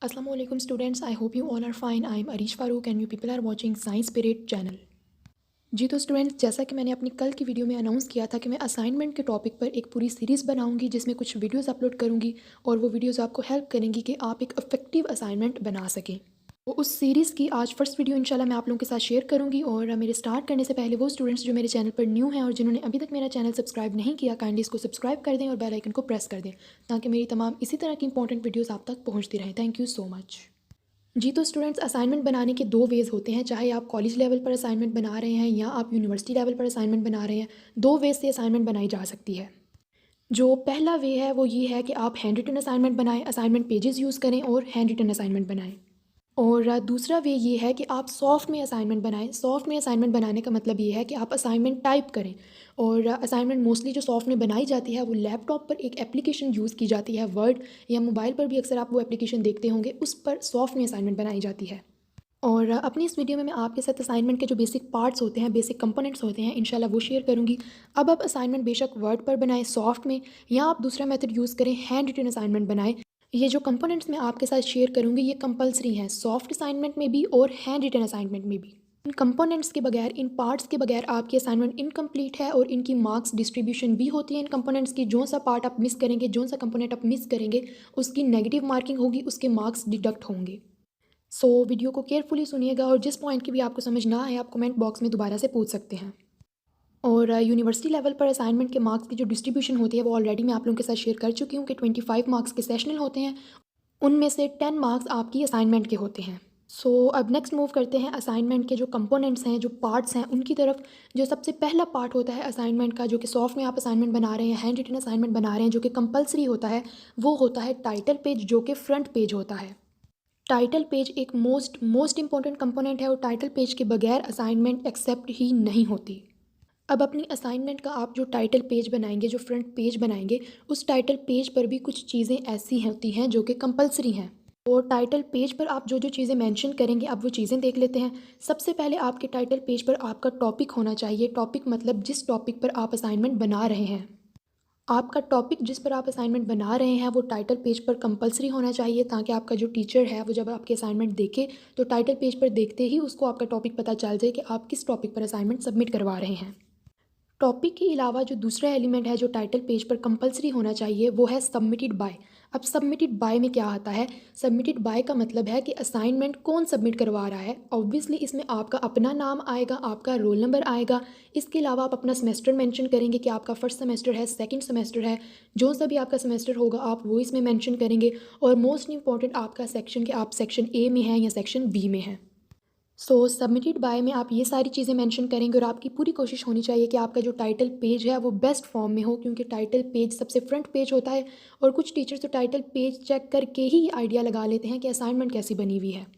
Assalamualaikum students, I hope you all are fine. I am Arish Farooq and you people are watching Science Spirit channel. जी तो students, जैसा कि मैंने अपनी कल की वीडियो में अनाउंस किया था कि मैं असाइनमेंट के टॉपिक पर एक पूरी सीरीज़ बनाऊंगी जिसमें कुछ वीडियोस अपलोड करूंगी और वो वीडियोस आपको हेल्प करेंगी कि आप एक इफ़ेक्टिव असाइनमेंट बना सकें। तो उस सीरीज़ की आज फर्स्ट वीडियो इंशाल्लाह मैं आप लोगों के साथ शेयर करूंगी। और मेरे स्टार्ट करने से पहले वो स्टूडेंट्स जो मेरे चैनल पर न्यू हैं और जिन्होंने अभी तक मेरा चैनल सब्सक्राइब नहीं किया, काइंडली इसको सब्सक्राइब कर दें और बेल आइकन को प्रेस कर दें ताकि मेरी तमाम इसी तरह की इंपॉर्टेंट वीडियोज़ आप तक पहुँचती रहें। Thank you so much. जी तो स्टूडेंट्स, असाइनमेंट बनाने के दो वेज़ होते हैं। चाहे आप कॉलेज लेवल पर असाइनमेंट बना रहे हैं या आप यूनिवर्सिटी लेवल पर असाइनमेंट बना रहे हैं, दो वेज़ से असाइनमेंट बनाई जा सकती है। जो पहला वे है वो ये है कि आप हैंड रिटन असाइनमेंट बनाएं, असाइनमेंट पेजेस यूज़ करें और हैंड रिटन असाइनमेंट बनाएं। और दूसरा वे ये है कि आप सॉफ्ट में असाइनमेंट बनाएं। सॉफ्ट में असाइनमेंट बनाने का मतलब ये है कि आप असाइनमेंट टाइप करें। और असाइनमेंट मोस्टली जो सॉफ्ट में बनाई जाती है वो लैपटॉप पर एक एप्लीकेशन यूज़ की जाती है, वर्ड, या मोबाइल पर भी अक्सर आप वो एप्लीकेशन देखते होंगे, उस पर सॉफ्ट में असाइनमेंट बनाई जाती है। और अपनी इस वीडियो में मैं आपके साथ असाइनमेंट के जो बेसिक पार्ट्स होते हैं, बेसिक कंपोनेंट्स होते हैं, इंशाल्लाह वो शेयर करूंगी। अब आप असाइनमेंट बेशक वर्ड पर बनाएं सॉफ्ट में, या आप दूसरा मेथड यूज़ करें हैंड रिटन असाइनमेंट बनाएं। ये जो कंपोनेंट्स मैं आपके साथ शेयर करूंगी ये कंपलसरी हैं, सॉफ्ट असाइनमेंट में भी और हैंड रिटन असाइनमेंट में भी। इन कंपोनेंट्स के बगैर, इन पार्ट्स के बगैर आपकी असाइनमेंट इनकम्प्लीट है और इनकी मार्क्स डिस्ट्रीब्यूशन भी होती है इन कंपोनेंट्स की। जो सा पार्ट आप मिस करेंगे, जो सा कंपोनेंट आप मिस करेंगे, उसकी नेगेटिव मार्किंग होगी, उसके मार्क्स डिडक्ट होंगे। सो वीडियो को केयरफुली सुनिएगा और जिस पॉइंट की भी आपको समझ ना आए आप कमेंट बॉक्स में दोबारा से पूछ सकते हैं। और यूनिवर्सिटी लेवल पर असाइनमेंट के मार्क्स की जो डिस्ट्रीब्यूशन होती है वो ऑलरेडी मैं आप लोगों के साथ शेयर कर चुकी हूँ कि 25 मार्क्स के सेशनल होते हैं, उनमें से 10 मार्क्स आपकी असाइनमेंट के होते हैं। सो अब नेक्स्ट मूव करते हैं असाइनमेंट के जो कंपोनेंट्स हैं, जो पार्ट्स हैं, उनकी तरफ। जो सबसे पहला पार्ट होता है असाइनमेंट का, जो कि सॉफ्ट में आप असाइनमेंट बना रहे हैं, हैंड रिटन असाइनमेंट बना रहे हैं, जो कि कंपलसरी होता है, वो होता है टाइटल पेज, जो कि फ्रंट पेज होता है। टाइटल पेज एक मोस्ट इंपॉर्टेंट कंपोनेंट है और टाइटल पेज के बगैर असाइनमेंट एक्सेप्ट ही नहीं होती। अब अपनी असाइनमेंट का आप जो टाइटल पेज बनाएंगे, जो फ्रंट पेज बनाएंगे, उस टाइटल पेज पर भी कुछ चीज़ें ऐसी होती हैं जो कि कंपलसरी हैं। और टाइटल पेज पर आप जो जो चीज़ें मेंशन करेंगे, अब वो चीज़ें देख लेते हैं। सबसे पहले आपके टाइटल पेज पर आपका टॉपिक होना चाहिए। टॉपिक मतलब जिस टॉपिक पर आप असाइनमेंट बना रहे हैं, आपका टॉपिक जिस पर आप असाइनमेंट बना रहे हैं वो टाइटल पेज पर कंपलसरी होना चाहिए, ताकि आपका जो टीचर है वो जब आपके असाइनमेंट देखे तो टाइटल पेज पर देखते ही उसको आपका टॉपिक पता चल जाए कि आप किस टॉपिक पर असाइनमेंट सबमिट करवा रहे हैं। टॉपिक के अलावा जो दूसरा एलिमेंट है जो टाइटल पेज पर कंपलसरी होना चाहिए वो है सबमिटेड बाय। अब सबमिटेड बाय में क्या आता है? सबमिटेड बाय का मतलब है कि असाइनमेंट कौन सबमिट करवा रहा है। ऑब्वियसली इसमें आपका अपना नाम आएगा, आपका रोल नंबर आएगा। इसके अलावा आप अपना सेमेस्टर मेंशन करेंगे कि आपका फर्स्ट सेमेस्टर है, सेकंड सेमेस्टर है, जो सा भी आपका सेमेस्टर होगा आप वो इसमें मेंशन करेंगे। और मोस्ट इंपॉर्टेंट आपका सेक्शन, कि आप सेक्शन ए में हैं या सेक्शन बी में हैं। सो सबमिटेड बाय में आप ये सारी चीज़ें मेंशन करेंगे और आपकी पूरी कोशिश होनी चाहिए कि आपका जो टाइटल पेज है वो बेस्ट फॉर्म में हो, क्योंकि टाइटल पेज सबसे फ्रंट पेज होता है। और कुछ टीचर्स तो टाइटल पेज चेक करके ही आइडिया लगा लेते हैं कि असाइनमेंट कैसी बनी हुई है।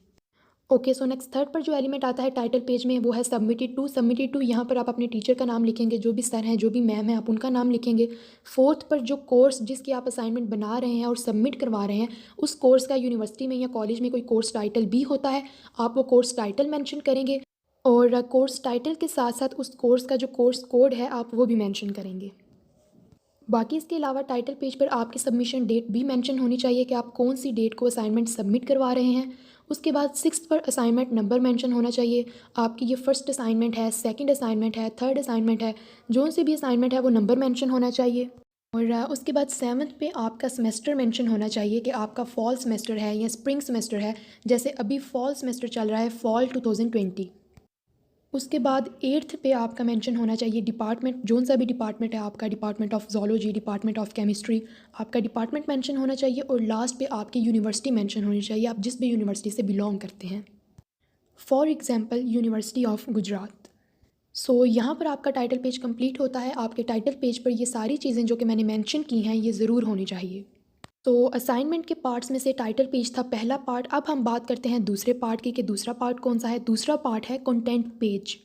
ओके, सो नेक्स्ट थर्ड पर जो एलिमेंट आता है टाइटल पेज में वो है सबमिटेड टू। सबमिटेड टू यहाँ पर आप अपने टीचर का नाम लिखेंगे, जो भी सर हैं, जो भी मैम है, आप उनका नाम लिखेंगे। फोर्थ पर जो कोर्स जिसकी आप असाइनमेंट बना रहे हैं और सबमिट करवा रहे हैं, उस कोर्स का यूनिवर्सिटी में या कॉलेज में कोई कोर्स टाइटल भी होता है, आप वो कोर्स टाइटल मेंशन करेंगे। और कोर्स टाइटल के साथ साथ उस कोर्स का जो कोर्स कोड है आप वो भी मेंशन करेंगे। बाकी इसके अलावा टाइटल पेज पर आपकी सबमिशन डेट भी मेंशन होनी चाहिए कि आप कौन सी डेट को असाइनमेंट सबमिट करवा रहे हैं। उसके बाद सिक्स्थ पर असाइनमेंट नंबर मेंशन होना चाहिए। आपकी ये फर्स्ट असाइनमेंट है, सेकंड असाइनमेंट है, थर्ड असाइनमेंट है, जो से भी असाइनमेंट है वो नंबर मेंशन होना चाहिए। और उसके बाद सेवन्थ पे आपका सेमेस्टर मेंशन होना चाहिए कि आपका फॉल सेमेस्टर है या स्प्रिंग सेमेस्टर है। जैसे अभी फॉल सेमेस्टर चल रहा है, फॉल 2020। उसके बाद एट्थ पे आपका मेंशन होना चाहिए डिपार्टमेंट, जोन सा भी डिपार्टमेंट है आपका, department of zoology, department of chemistry, आपका डिपार्टमेंट मेंशन होना चाहिए। और लास्ट पे आपकी यूनिवर्सिटी मेंशन होनी चाहिए, आप जिस भी यूनिवर्सिटी से बिलोंग करते हैं। For example university of Gujarat. So यहाँ पर आपका टाइटल पेज कंप्लीट होता है। आपके टाइटल पेज पर ये सारी चीज़ें जो कि मैंने मेंशन की हैं ये ज़रूर होनी चाहिए। तो असाइनमेंट के पार्ट्स में से टाइटल पेज था पहला पार्ट। अब हम बात करते हैं दूसरे पार्ट की कि दूसरा पार्ट कौन सा है। दूसरा पार्ट है content page.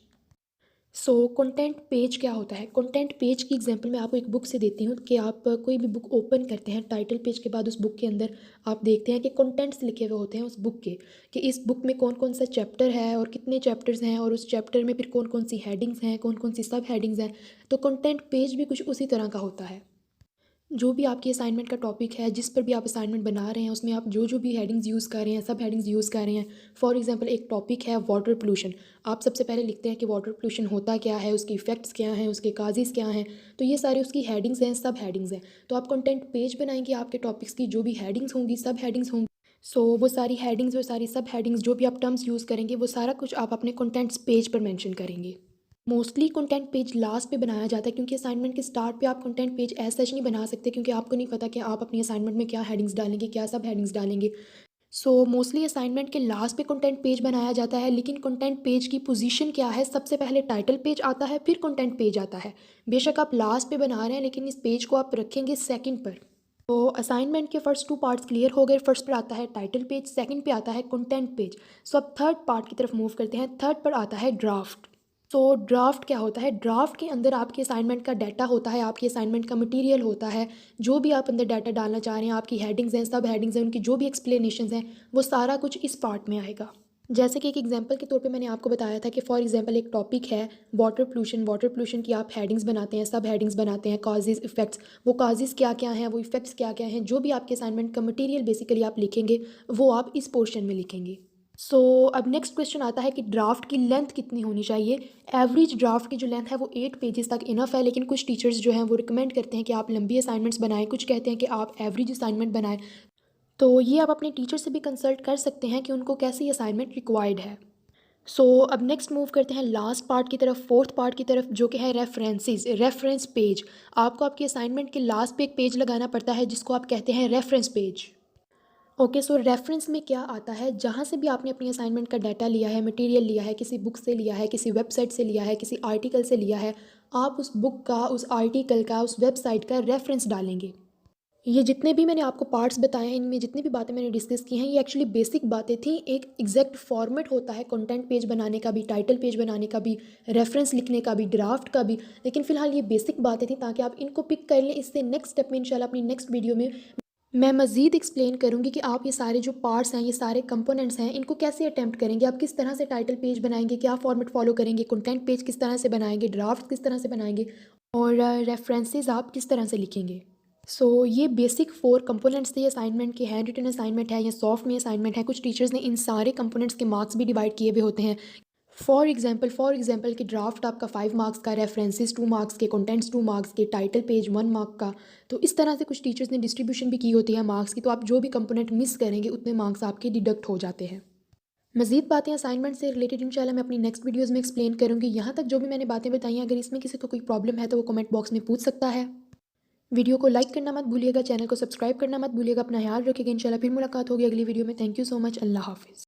So content page क्या होता है? कंटेंट पेज की एग्जांपल मैं आपको एक बुक से देती हूँ कि आप कोई भी बुक ओपन करते हैं, टाइटल पेज के बाद उस बुक के अंदर आप देखते हैं कि कंटेंट्स लिखे हुए होते हैं उस बुक के, कि इस बुक में कौन कौन सा चैप्टर है और कितने चैप्टर्स हैं, और उस चैप्टर में फिर कौन कौन सी हेडिंग्स हैं, कौन कौन सी सब हेडिंग्स हैं। तो कंटेंट पेज भी कुछ उसी तरह का होता है। जो भी आपकी असाइनमेंट का टॉपिक है, जिस पर भी आप असाइनमेंट बना रहे हैं, उसमें आप जो जो भी हेडिंग्स यूज़ कर रहे हैं, सब हेडिंग्स यूज़ कर रहे हैं। फॉर एग्जांपल एक टॉपिक है वाटर पोल्यूशन। आप सबसे पहले लिखते हैं कि वाटर पोल्यूशन होता क्या है, उसके इफ़ेक्ट्स क्या हैं, उसके काजेज़ क्या हैं। तो ये सारी उसकी हेडिंग्स हैं, सब हेडिंग्स हैं। तो आप कंटेंट पेज बनाएंगे, आपके टॉपिक्स की जो भी हेडिंग्स होंगी, सब हेडिंग्स होंगी। सो वो सारी हेडिंग्स, वो सारी सब हेडिंग्स, जो भी आप टर्म्स यूज़ करेंगे, वो सारा कुछ आप अपने कंटेंट्स पेज पर मेंशन करेंगे। मोस्टली कंटेंट पेज लास्ट पे बनाया जाता है, क्योंकि असाइनमेंट के स्टार्ट पे आप कंटेंट पेज एज सच नहीं बना सकते, क्योंकि आपको नहीं पता कि आप अपनी असाइनमेंट में क्या हेडिंग्स डालेंगे, क्या सब हेडिंग्स डालेंगे। सो मोस्टली असाइनमेंट के लास्ट पे कंटेंट पेज बनाया जाता है। लेकिन कंटेंट पेज की पोजीशन क्या है, सबसे पहले टाइटल पेज आता है, फिर कंटेंट पेज आता है। बेशक आप लास्ट पे बना रहे हैं, लेकिन इस पेज को आप रखेंगे सेकंड पर। तो असाइनमेंट के फर्स्ट 2 पार्ट्स क्लियर हो गए। फर्स्ट पर आता है टाइटल पेज, सेकंड पे आता है कंटेंट पेज। सो अब थर्ड पार्ट की तरफ मूव करते हैं। थर्ड पर आता है ड्राफ्ट। तो ड्राफ्ट क्या होता है? ड्राफ्ट के अंदर आपकी असाइनमेंट का डाटा होता है, आपकी असाइनमेंट का मटेरियल होता है। जो भी आप अंदर डाटा डालना चाह रहे हैं, आपकी हेडिंग्स हैं, सब हेडिंग्स हैं, उनकी जो भी एक्सप्लेनेशंस हैं, वो सारा कुछ इस पार्ट में आएगा। जैसे कि एक एग्जांपल के तौर पे मैंने आपको बताया था कि फॉर एग्जांपल एक टॉपिक है वाटर पोल्यूशन। वाटर पोल्यूशन की आप हेडिंग्स बनाते हैं, सब हेडिंग्स बनाते हैं, कॉजेज़, इफ़ेक्ट्स। वो कॉजेज़ क्या क्या हैं, वो इफ़ेक्ट्स क्या क्या हैं, जो भी आपके असाइनमेंट का मटेरियल बेसिकली आप लिखेंगे, वो आप इस पोर्शन में लिखेंगे। सो अब नेक्स्ट क्वेश्चन आता है कि ड्राफ्ट की लेंथ कितनी होनी चाहिए। एवरेज ड्राफ्ट की जो लेंथ है वो 8 पेजेस तक इनफ है, लेकिन कुछ टीचर्स जो हैं वो रिकमेंड करते हैं कि आप लंबी असाइनमेंट्स बनाएं, कुछ कहते हैं कि आप एवरेज असाइनमेंट बनाएं। तो ये आप अपने टीचर से भी कंसल्ट कर सकते हैं कि उनको कैसी असाइनमेंट रिक्वायर्ड है। सो अब नेक्स्ट मूव करते हैं लास्ट पार्ट की तरफ, फोर्थ पार्ट की तरफ, जो कि है रेफरेंसेस, रेफरेंस पेज। आपको आपके असाइनमेंट के लास्ट पे एक पेज लगाना पड़ता है, जिसको आप कहते हैं रेफरेंस पेज। ओके, सो रेफरेंस में क्या आता है? जहाँ से भी आपने अपनी असाइनमेंट का डाटा लिया है, मटेरियल लिया है, किसी बुक से लिया है, किसी वेबसाइट से लिया है, किसी आर्टिकल से लिया है, आप उस बुक का, उस आर्टिकल का, उस वेबसाइट का रेफरेंस डालेंगे। ये जितने भी मैंने आपको पार्ट्स बताए हैं, इनमें जितनी भी बातें मैंने डिस्कस की हैं, ये एक्चुअली बेसिक बातें थी। एक एग्जैक्ट फॉर्मेट होता है कंटेंट पेज बनाने का भी, टाइटल पेज बनाने का भी, रेफरेंस लिखने का भी, ड्राफ्ट का भी। लेकिन फिलहाल ये बेसिक बातें थी, ताकि आप इनको पिक कर लें। इससे नेक्स्ट स्टेप में इंशाल्लाह अपनी नेक्स्ट वीडियो में मैं मज़ीद एक्सप्लेन करूँगी कि आप ये सारे जो पार्ट्स हैं, ये सारे कंपोनेंट्स हैं, इनको कैसे अटैम्प्ट करेंगे, आप किस तरह से टाइटल पेज बनाएंगे, क्या फॉर्मेट फॉलो करेंगे, कंटेंट पेज किस तरह से बनाएंगे, ड्राफ्ट किस तरह से बनाएंगे, और रेफरेंसेस आप किस तरह से लिखेंगे। सो ये बेसिक 4 कंपोनेंट्स थे असाइनमेंट के। हैंड रिटन असाइनमेंट है या सॉफ्ट में असाइनमेंट है, कुछ टीचर्स ने इन सारे कंपोनेंट्स के मार्क्स भी डिवाइड किए हुए होते हैं। फॉर एग्जांपल कि ड्राफ्ट आपका 5 मार्क्स का, रेफरेंसेस 2 मार्क्स के, कंटेंट्स 2 मार्क्स के, टाइटल पेज 1 मार्क का। तो इस तरह से कुछ टीचर्स ने डिस्ट्रीब्यूशन भी की होती है मार्क्स की। तो आप जो भी कंपोनेंट मिस करेंगे, उतने मार्क्स आपके डिडक्ट हो जाते हैं। मज़ीद बातें असाइनमेंट से रिलेटेड इंशाल्लाह मैं अपनी नेक्स्ट वीडियोज़ में एक्सप्लेन करूँगी। यहाँ तक जो भी मैंने बातें बताई हैं, अगर इसमें किसी को कोई प्रॉब्लम है तो वो कमेंट बॉक्स में पूछ सकता है। वीडियो को लाइक करना मत भूलिएगा, चैनल को सब्सक्राइब करना मत भूलिएगा। अपना ख्याल रखिएगा। इंशाल्लाह फिर मुलाकात होगी अगली वीडियो में। Thank you so much. अल्लाह हाफ़िज़।